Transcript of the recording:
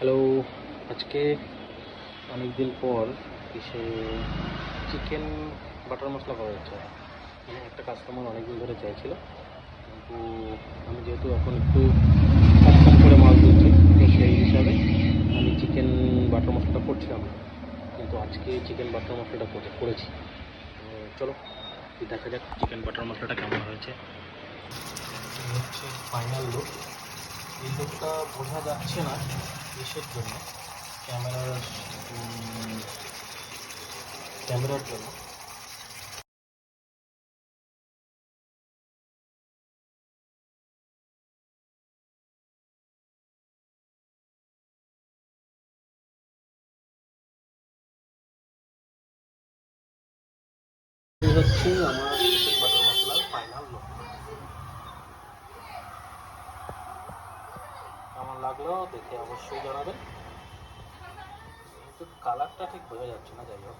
Hello, আজকে অনেক দিন পর এসে চিকেন বাটার মশলা করা হচ্ছে। মানে একটা কাস্টমার অনেক দিন ধরে চাইছিল, কিন্তু আমি যেহেতু এখন একটু কম কম করে মাল তুলছি, তো সেই হিসাবে আমি চিকেন বাটার মশলাটা করছিলাম না, কিন্তু আজকে চিকেন বাটার মশলাটা করেছি। তো চলো দেখা যাক চিকেন বাটার মশলাটা কেমন হয়েছে। এই হচ্ছে ফাইনাল লুক। এই লুকটা বোঝা যাচ্ছে না কিসের জন্য, ক্যামেরার ক্যামেরার জন্য। এই হচ্ছে আমার চিকেন বাটার মশলার ফাইনাল লুক। কেমন লাগলো দেখে অবশ্যই জানাবেন, কিন্তু কালারটা ঠিক বোঝা যাচ্ছে না, যাই হোক।